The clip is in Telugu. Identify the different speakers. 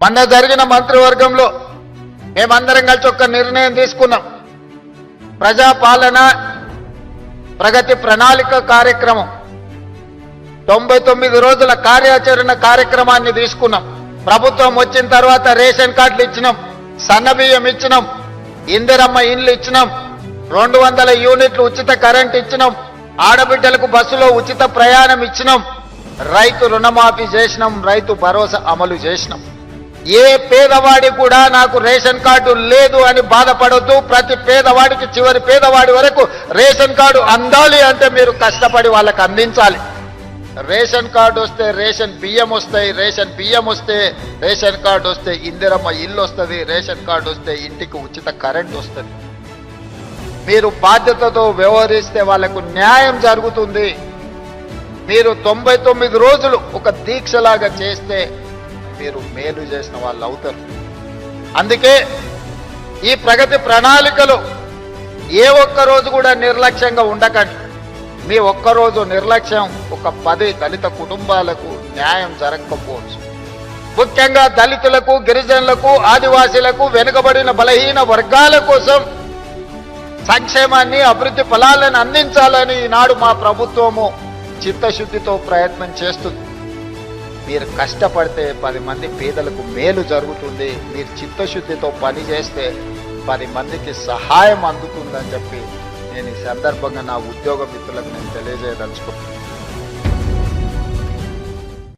Speaker 1: మొన్న జరిగిన మంత్రివర్గంలో మేమందరం కలిసి ఒక నిర్ణయం తీసుకున్నాం. ప్రజాపాలన ప్రగతి ప్రణాళిక కార్యక్రమం 99 రోజుల కార్యాచరణ కార్యక్రమాన్ని తీసుకున్నాం. ప్రభుత్వం వచ్చిన తర్వాత రేషన్ కార్డులు ఇచ్చినాం, సన్నబియ్యం ఇచ్చినాం, ఇందిరమ్మ ఇండ్లు ఇచ్చినాం, 200 యూనిట్లు ఉచిత కరెంట్ ఇచ్చినాం, ఆడబిడ్డలకు బస్సులో ఉచిత ప్రయాణం ఇచ్చినాం, రైతు రుణమాఫీ చేసినాం, రైతు భరోసా అమలు చేసినాం. ఏ పేదవాడి కూడా నాకు రేషన్ కార్డు లేదు అని బాధపడొద్దు. ప్రతి పేదవాడికి చివరి పేదవాడి వరకు రేషన్ కార్డు అందాలి అంటే మీరు కష్టపడి వాళ్ళకి అందించాలి. రేషన్ కార్డు వస్తే రేషన్ బియ్యం వస్తాయి, రేషన్ బియ్యం వస్తే రేషన్ కార్డు వస్తే ఇందిరమ్మ ఇల్లు వస్తుంది, రేషన్ కార్డు వస్తే ఇంటికి ఉచిత కరెంట్ వస్తుంది. మీరు బాధ్యతతో వ్యవహరిస్తే వాళ్లకు న్యాయం జరుగుతుంది. మీరు 99 రోజులు ఒక దీక్షలాగా చేస్తే మీరు మేలు చేసిన వాళ్ళు అవుతారు. అందుకే ఈ ప్రగతి ప్రణాళికలో ఏ ఒక్క రోజు కూడా నిర్లక్ష్యంగా ఉండకండి. మీ ఒక్కరోజు నిర్లక్ష్యం ఒక 10 దళిత కుటుంబాలకు న్యాయం జరగకపోవచ్చు. ముఖ్యంగా దళితులకు, గిరిజనులకు, ఆదివాసీలకు, వెనుకబడిన బలహీన వర్గాల కోసం సంక్షేమాన్ని, అభివృద్ధి ఫలాలను అందించాలని ఈనాడు మా ప్రభుత్వము చిత్తశుద్ధితో ప్రయత్నం చేస్తుంది. మీరు కష్టపడితే 10 మంది పేదలకు మేలు జరుగుతుంది. మీరు చిత్తశుద్ధితో పని చేస్తే 10 మందికి సహాయం అందుతుందని చెప్పి నేను ఈ సందర్భంగా నా ఉద్యోగ మిత్రులకు నేను తెలియజేయదలుచుకుంటున్నాను.